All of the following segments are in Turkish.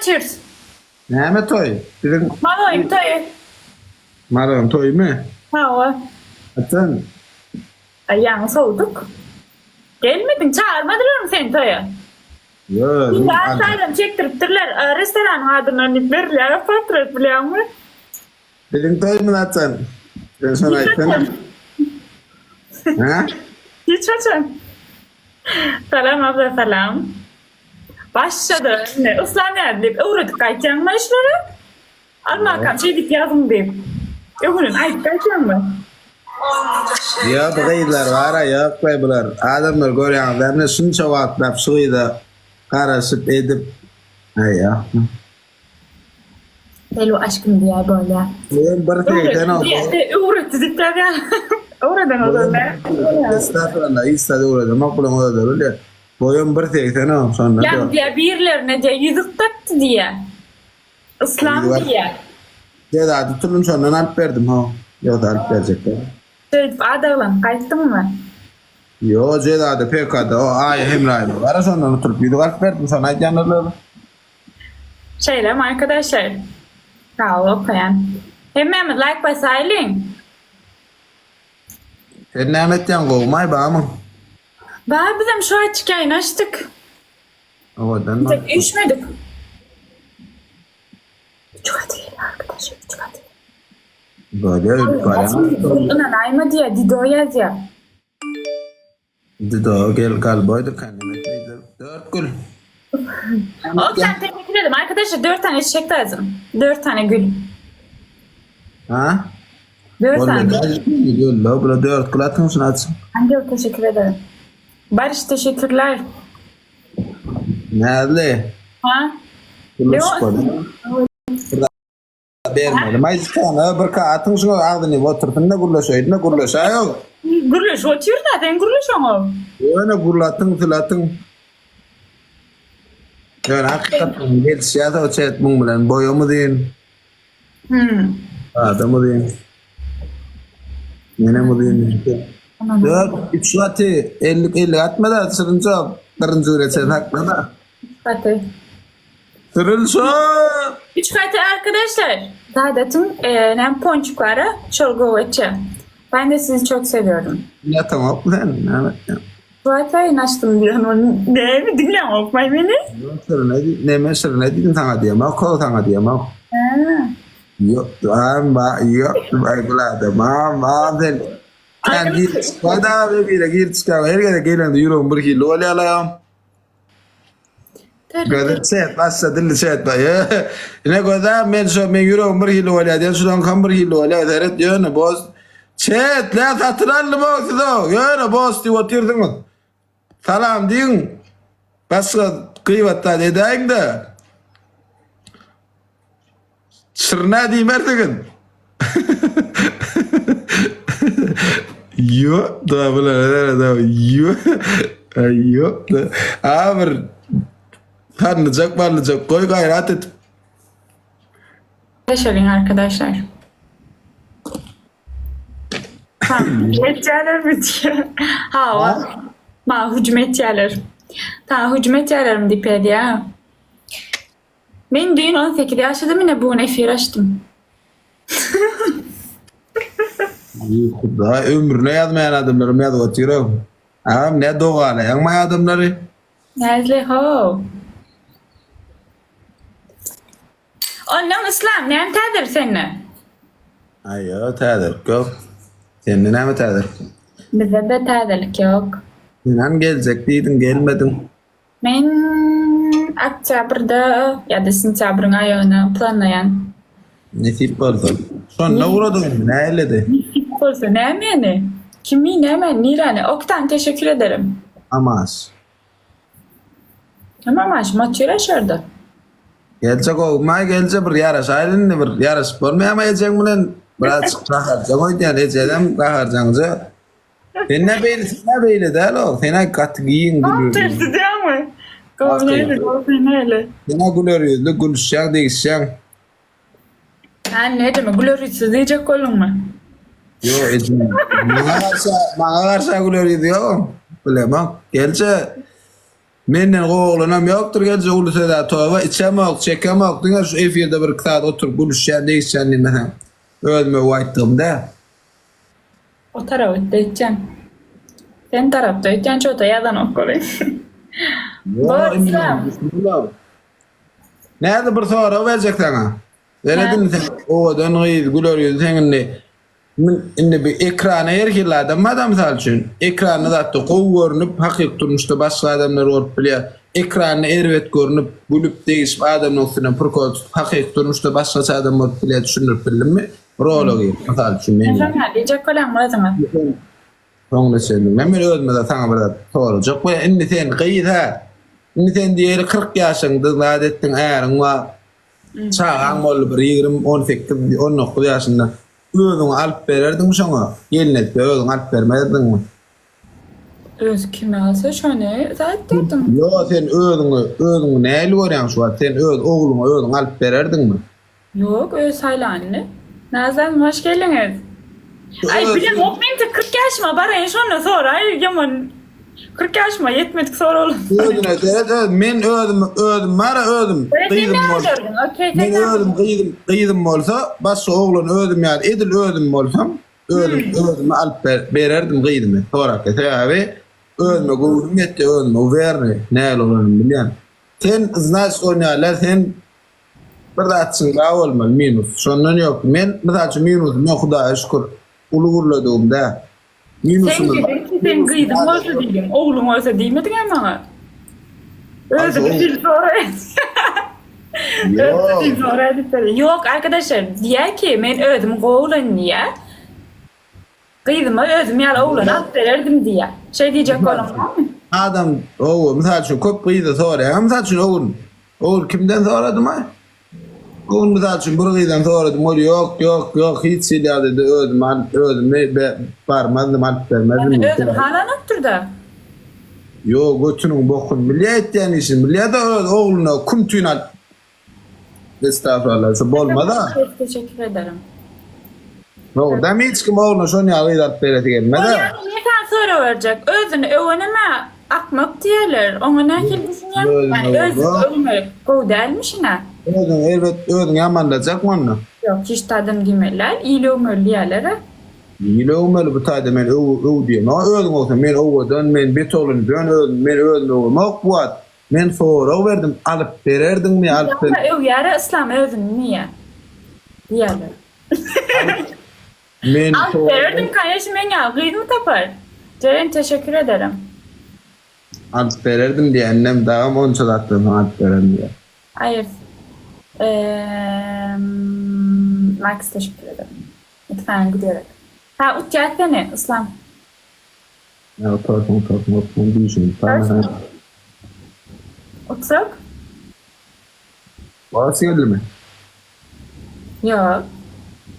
cheers. Näme toy? Birin Maloyum toy. Marun toy mu? Ha o. Atan. Ayağını soğuduk. Gelmedin, çağırmadılar mı seni toya? Yo. Ben saydım çektiriptirler. Restoran adını verirler. Portret biliyor musun? Birin toy mu atan? Ben sana aytdım. Ha? Hiç açın. Selam abla selam. Başladı. Ne? Islan yani deyip uğradık kayıtcan mı işleri? Almakam şeydik yazım deyip. Öbürün ayıp kayıtcan mı? Ya bugaylar var ya koybular. Adamlar görýänlerine şunça wagtlap suýda garaşyp edip ya. Deli aşkım diye böyle. Ben bir tekden o. Uğradı dipler ya. Uğradan o ne? Estağfurullah, istedi uğradı. Makbulum o da öyle. Boyun bir tekden o sonra. Ya diye birilerine de yüzük taktı diye. İslam diye. Ceda tutulun sonra alıp verdim ha. Yok da alıp verecekler. Söyleyip adamın kayıttın mı? Yo Ceda'da PK'da o ay hemrayım. Ara sonra oturup yüzük alıp verdim sonra canlarlı. Şeylem arkadaşlar. Sağ ol okuyan. Hemen like basaylın. Sen ne emetken kovmay bağımın. Daha bizim şu açık yayın açtık. Odan mı? Tek üşmedik. 3 kat değil arkadaşlar. 3 kat değil. Böyle bayağı. Ulan ayma diye Dido yaz ya. Dido gel kalboydu kendime. 4 gül. Oktan teşekkür ederim. Arkadaşlar 4 tane çiçek lazım. 4 tane gül. Ha? 4 tane. Vallahi gül. Böyle 4 gül atın şunu atsın. Hangi teşekkür ederim. Barış teşekkürler. Nerede? Ha? Gülüş Yok. koydum. Vermedim. Ay sana bir atın şunu ağzını oturtun ne gürleşeydi ne gürleşe yok. Gürleş otuyor zaten gürleş ama. Öyle gürlatın filatın. Yani hakikaten gel siyasa o çet bunun bilen boyumu deyin. Adamı deyin. Yine mi deyin? Dört, üç saati 50 atma da sırınca kırıncı üretsen haklı da. Hadi. Sırınca. 3 katı arkadaşlar. Zaten nem ponçuklara çolgu geçe. Ben de sizi çok seviyorum. Ne tamam lan. Bu hatayı açtım diyorum. Ne mi dinlem okumayı beni? Ne mesela ne dedin sana diye mak kol sana diye mak. Yok ama yok baygılar da mam sen kendi vada ve bir gir çıkar her yere gelen de euro 1 kilo alayım. Kadar set bassa dilli set bay. Ne kadar men so men euro 1 kilo alayım sudan kan 1 kilo alayım deret yöne boz. Set la satranlı boz do. Yöne boz di otirdin mi? Salam deyin. Başka kıyvatta dedeyin de. Sırna diyeyim artıkın. Yok da böyle yok da. Abi tanınacak varlayacak koy gayret et. Yaşayın arkadaşlar. Hücmetçiler bitiyor. Hava. Ma hücmetçiler. Ta hücmetçilerim dipedi ya. Ben düğün 18 yaşadım yine bu nefir açtım. Daha ömrüne yazmayan adamlarım yazı atıyor. Ağam ne doğalı yanmayan adamları. Nerede ho? Ondan İslam ne antadır seninle? Ayo tadır yok. Senin ne mi tadır? Bize de tadırlık yok. Sen gelecek değildin gelmedin. Ben Oktober'da ya da Sentyabr'ın ayağını planlayan. Nasip oldu. Son ne uğradın? Ne eyledi? Olsa ne yani? Kimi ne hemen Nirane? Oktan teşekkür ederim. Amas. Tamam aşkım atıyor aşağıda. Gelecek olmaya gelecek bir yarış. Aylin bir yarış. Olmayamayacak mı? Biraz kaharcan oynayan eceden kaharcanca. Sen ne beyli değil o. Sen katı giyin gülüyor. Tersi değil mi? Govneyle. Sen gülüyor yüzlü gülüşeceksin değişeceksin. Yani ne demek? Glorisiz diyecek olun mu? Yo ecin. Bana karşı gülüyor yüzlü yok. Bilemem. Gelecek. Menden oğlunam yoktur gelse ulusa da tova içemok, çekemok. Diňer şu efirde bir saat oturup buluşýan diýişýän näme. Özüme aýtdymda. O tarafta edeceğim. Sen tarafta edeceksin, çoğu da yalan okulayım. Näde bir soru berjek sana? Veredin sen owadan gyýyl güler ýüz seňinde. Min indi bir ekrana erkilädim adam sal üçin. Ekrany zatda gowy görünüp, hakyk durmuşda başga adamlar bolup bilýär. Ekrany erwet görünüp, bulup değişip adamın üstüne purkot, hakyk durmuşda başga adam bolup bilýär, düşünüp bildimmi? Rology, sal üçin men. Sen ne diyecek kolan mı lazım? Soňra sendim. Men özüme de saňa bir sorajak. Bu indi sen gyýda. Indi sen diýeri 40 ýaşyňda adetdiň äriň wa çağaň bolup bir 20-18 19 ýaşynda özüňi alyp bererdin şoňa. Gelnetde özüňi alyp bermedin. Öz kimi alsa şöyle zaten dedim. Yo sen özüňi näli görýän şu wagt? Sen öz ogluňa özüňi alyp bererdin mi? Yok öz hayli anne. Nazan hoş geldiniz. Ay bilen okmayınca 40 yaşıma barayın şunu sonra. Ay yaman 40 yaşıma yetmedik sonra olur. Özüne de men özüm mara özüm. Men gyýdym bolsa, başga oglan özüm ýa edil özüm bolsam, özüm alyp bererdim gyýdymy. Torak etäbi özüme gowrym ýetdi, özüme berdi. Näle bolarym bilýän. Sen znaş oynarlar, sen bir daçyň gawalmaly minus. Şondan ýok. Men mesela minusum ýok, Hudaýa şükür. Ulu gurladığımda minusum. Sen gıydın olsa diyeyim. Oğlum olsa diýmedin ama. Özüm dil sonra. Özüm sonra edip yok arkadaşlar diýär ki men özüm gowlan diýär. Gıydıma özüm ýaly oğlan alyp bererdim diýär. Şey diýjek bolam. Adam o mesela şu köp gıydı sonra. Mesela oğul kimden soradım ha? Oğul mesela şu buraydan soradım. O yok hiç silya dedi. Özüm barmadım alyp bermedim. Özüm halan otturda. Yo götünün bokun milliyet yani işin. Milliyet de oğluna kum tüyün al. Estağfurullah. Şu bolma da. Teşekkür ederim. Orada mı hiç kim oğluna şunu alıp bereti gelme de. Ne kadar sonra verecek? Özünü öğreneme akmak diyorlar. Ona ne düşünüyorum? Yani özünü öğrenme. Bu değilmiş ne? Özün yamanlayacak mı onu? Yok hiç tadım demeler. İyili ömürlü diyorlar. İyili ömürlü bu tadı men öv diyeyim. Ama özün olsa men övden men betolun ben özün olmak bu ad. Men sonra verdim alıp vererdin mi alıp ver. Ev yara İslam özün niye? Diyorlar. Men alıp verirdim kardeşim ben ya. Kıydım tapar. Ceren teşekkür ederim. Alıp verirdim diye annem daha mı onu çalattım alıp verirdim diye. Hayır. Max teşekkür ederim. Lütfen gidiyorum. Ha uçacak seni İslam. Ya otursun diyeceğim. Otursak? Varsa geldi mi? Yok.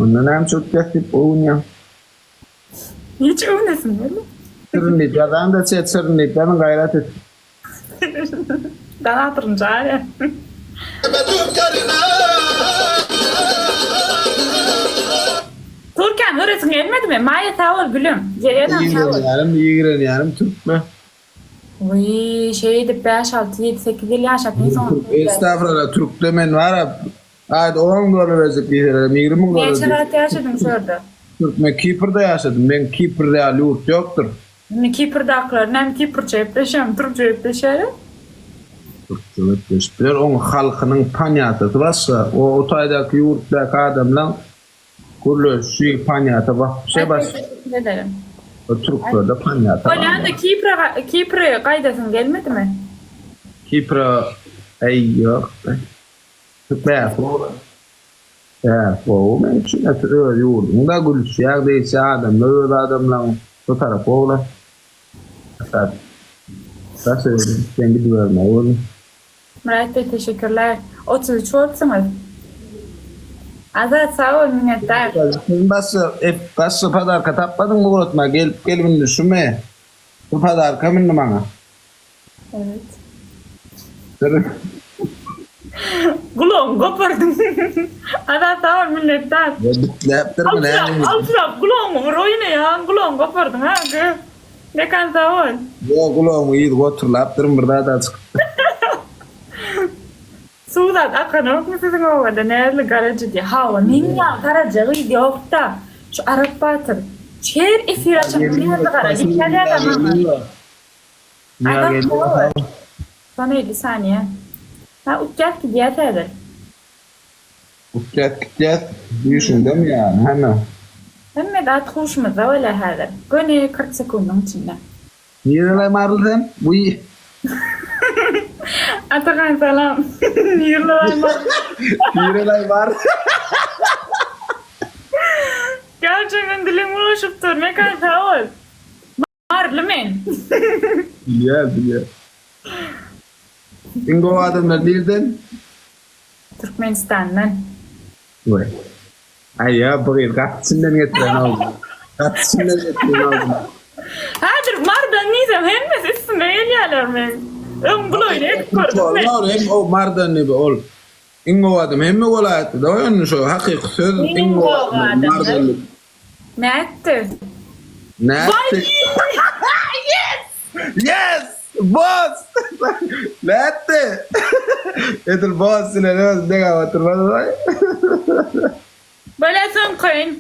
Ondan hem çok kesip oyun ya. Hiç övnesin böyle. Sırınlayıp ya ben de sırınlayıp ben gayret et. Ben hatırınca ya. Turkan öğretin gelmedi mi? Maya tavır gülüm. Geriyeden tavır. İyi giren yarım Türk mü? Uy şeydi 5, 6, 7, 8 yıl yaşadın sonra. Estağfurullah Türk demen var ya. Hadi 10 dolar verecek bir yere. 20 dolar. Niye şerat yaşadın şurada? Türk ben Kipur'da yaşadım. Ben Kipur'da yurt yoktur. Kipur'da aklarım. Hem Kipur'ca yaplaşıyorum. Türkçe yaplaşıyorum. Türkçe yaplaşıyorum. Onun halkının panyatısı varsa o otaydaki yurttaki adamla kurulu şu panyata bak. Şey bas. Teşekkür ederim. O Türkler'de panyata var. Hollanda Kipr'a kaydasın gelmedi mi? Kipur'a ey yok. Süper. Ya, o ben için öyle yurdum da gülüşüyor değilse adamla öyle adamla o taraf oğlan. Nasıl söyledim? Ben gidiyorum oğlum. Murat Bey teşekkürler. 33 olsunuz. Azat sağ ol minnettar. Sizin bası padarka tapmadın mı unutma? Gel beni düşünme. Bu padarka minni bana. Evet. Sırrı. Kulağım kopardın. Azat sağ ol minnettar. Yaptırma ne? Alçırak kulağım oyna ya. Kulağım kopardın ha. Ne kadar sağ ol. Yok ulan iyi oturlap durun burada da çık. Suudan akan yok mu sizin ovada? Nerede garajı diye. Hava minyan garajı yok da. Şu Arap Batır. Çer esir açıp nerede garajı? İtalya adamı. Adam sağ ol. Sana 50 saniye. Ha uçacak ki diye tedir. Git. Düşün değil mi yani? Hemen. Hem de at hoşumuza öyle herdir. Gönü 40 sekundun içinde. Nereye marıldın? Bu iyi. Atakan selam. Yırlılar mı? Nereye var? Gerçekten dilim ulaşıp dur. Ne kadar sağ ol. Marlı men. Biliyor. İngo adamlar nereden? Türkmenistan'dan. Vay. Ay ya bugün kaçısından getiren oldu. Kaçısından getiren oldu. Hadir mardan nizam hemmes ismi geliyorlar men. Bunu öyle gördüm ben. Doğru hem o mardan gibi ol. İngo adam hem mi olaydı da oyun şu hakik söz İngo adam mardan. Ne etti? Ne Vay! etti? Yes! Boss! Ne etti? Etil boss ile ne kadar oturmadı vay. Böyle son koyun.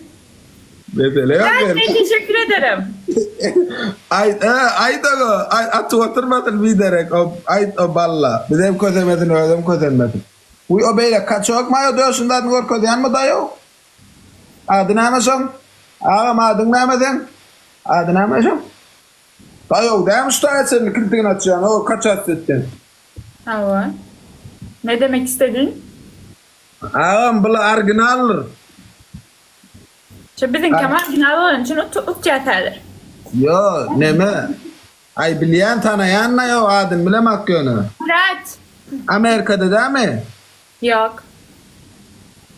Mesela yok Ben ben. teşekkür ederim. Ay da go. Ay atı oturmadın bir derek. Ay o balla. Bizim közemedin ödüm közemedin. Bu o böyle kaçok mayo diyorsun da gor közen mi da yok? Adın amazon. Ağam adın namedin. Adın amazon. Da yok da mı sen kritik atacaksın. O kaç atıyorsun? Hava. Ne demek istedin? Ağam bula argınalır. Şu bizim Kemal Günal'ın için uçacaklar. Yo neme? Ay bilen tanıyan ne yok adın bilemek yönü. Murat. Amerika'da değil mi? Yok.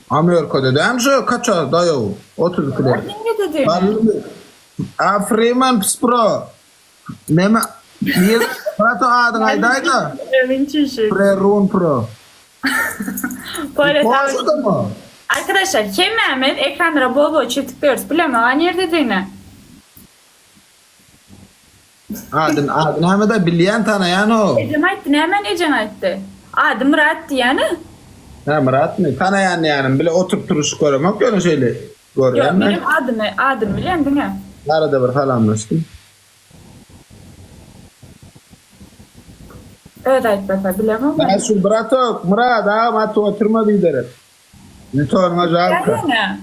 Amerika'da değil mi şu? Kaç da yok? 30 kilo. Ne dedin? Freeman Pro. Neme? Niye? Prato adın aydaydı. Evin çişi. Pre-Run Pro. Böyle Boğazı da mı? Arkadaşlar hemen ekranlara bol bol çiftliyoruz. Bilemem ne dediğini. Adın hemen de bilen tanıyan o. Ecem etti. Ne hemen Ecem etti. Adım Murat yani. Ha Murat mı? Tanıyan yani. Bile oturup duruş korumak öyle şeyle. Yok Görüyor musun? benim adım bilen değil mi? Arada bir falanmıştım. Evet arkadaşlar bilemem. Ben şu Brato, Murat ağam atı oturma bir derim. Lütfen acayip. Yani.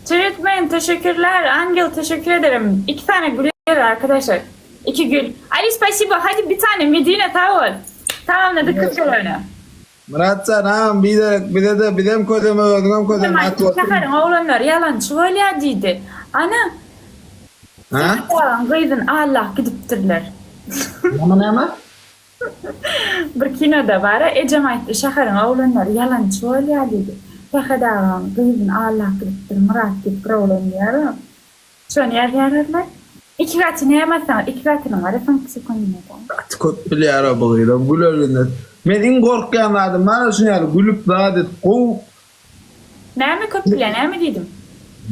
Treatment teşekkürler. Angel teşekkür ederim. 2 tane gül arkadaşlar. 2 gül. Ali spasibo. Hadi bir tane Medine tavır. Tamamladık kızlarını. Murat sen ağam bir de bir de kodum öldüm kodum atı oturma. Şakarın oğlanlar yalan söyleyediydi. Ana. Ha? Kıydın Allah gidiptirler. Ne? Bir kinoda var. Ecem aytti. Şakarın oğlanlar yalan söyleyediydi. Şakadan kıydın Allah gidiptir. Murat gidiptir oğlanlar. Şunu yararlar. 2 katı ne yapmasan 2 katının var. Efendim kısa konuyor. Atı kod bile ara bakıyorum. Gül ölünler. Men in korkyan adım. Bana şunu yani gülüp daha det. Ne mi köpüle ne mi dedim?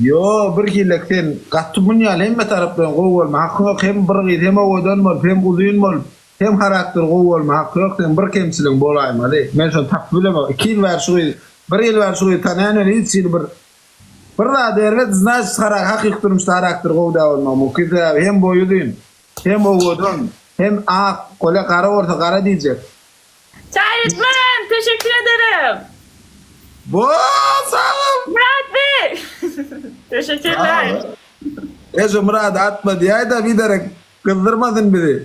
Yo bir kilek sen katı bunyal hem taraftan kov olma. Hakkı yok hem bir git hem odan mol hem uzun mol. Hem karakter kov olma. Hakkı yok sen bir kemsilin bolayım hadi. Men şunu tak bileme. 2 yıl ver şu bir yıl ver şu tanıyan öyle hiç yıl bir daha dervet znaş hakik durmuş karakter kov da olma. Mukizde hem boyudun hem oğudun hem kola kara orta kara diyecek. Çayırtman teşekkür ederim. Boğazım. Murat Bey. Teşekkürler. Eso Murat atma diye de bir derek kızdırmadın biri.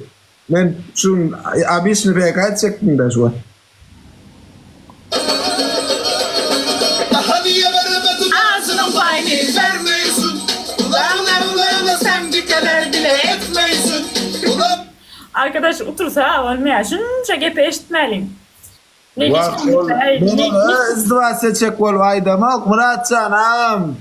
Ben şun abisini pek kaç çektim de şu an. Daha niye veremedin ağzının payını vermiyorsun? Kulağlarını sen dikeler bile etmiyorsun. Ulan Arkadaş otursa olmaya şunca gepe eşitmeliyim. Ne Bak oğlum, bunu izdiva seçecek ol aydamak Murat canım.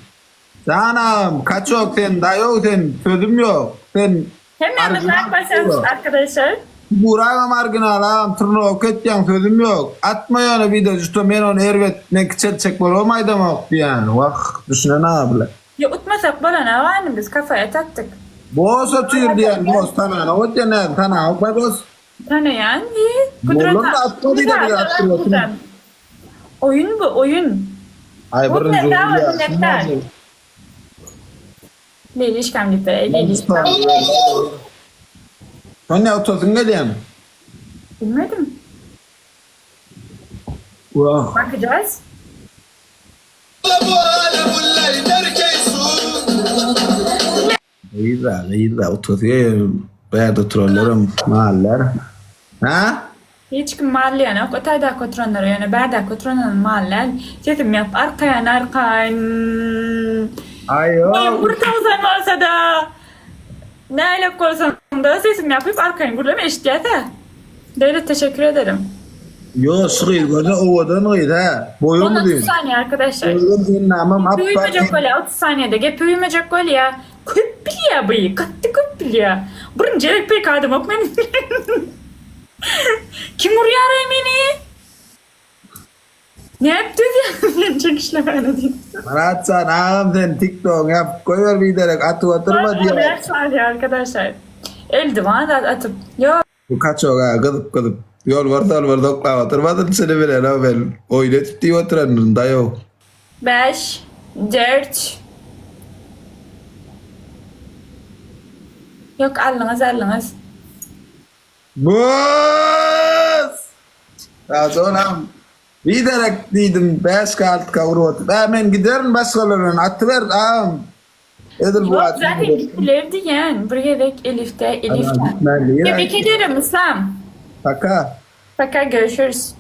Canım kaç yok sen da yok sen sözüm yok. Sen Hemen de bırak başarısız arkadaşlar. buraya marginal ağam tırnağı ketken sözüm yok. Atma yani bir de işte ben onu ervet ne çek ol olmaydamak yani. Vah düşünen abla. Ya utmasak bana ne var biz kafaya taktık. Boz atıyor diyen boz tanağına. O diyen tanağı koy boz. Tanıyan iyi. Oğlum da atmadı da bir attırıyorsun. Oyun bu oyun. Ay Bu birinci ne daha oldu ya. önemli. Leyliş kamlite. Leyliş kamlite. Sen ne atıyorsun ne diyen? Bilmedim. Wow. Bakacağız. Bu alemullah derkeysun. Gıyda oturuyor. Berde trollerim mahaller. Ha? Hiç kim mahalle yani. O tayda kotronları yani. Berda kotronların mahaller. Sesim yap. Arkayan arkayan. Ayo. Burada uzan olsa da. Ne alak olsam da sesim yapıp arkayan. Burada mı eşitiyete? Devlet teşekkür ederim. Yo sıkıydı gördün ovadan gıydı ha. Boyun mu 30 diyorsun? saniye arkadaşlar. Boyun diyorsun namam Gep uyumayacak appa. öyle 30 saniyede. Gep uyumayacak öyle ya. Köp ya bıyık. Kattı köp ya. Burun cerek pek adım ok benim. Kim vuruyor beni? Ne yaptın ya? Çekişleme öyle değil. Maratsan ağam sen TikTok yap. Koyver bir derek atı oturma diye. Her saniye arkadaşlar. Eldivan atıp. Yok. Bu kaç o ha gıdıp. Yol var dokla oturmadın seni bile ne ben. Oynatıp diye oturanın da yok. 5, 4. Yok alınız. Boz! Ya sonra bir derek dedim 5 kalt kavru. Ben giderim başkalarının atı ver ağam. Edil bu Yok atı. zaten gittilerdi yani. Buraya dek Elif'te. Tebrik Tebrik ederim İslam. Taka. Fakat görüşürüz.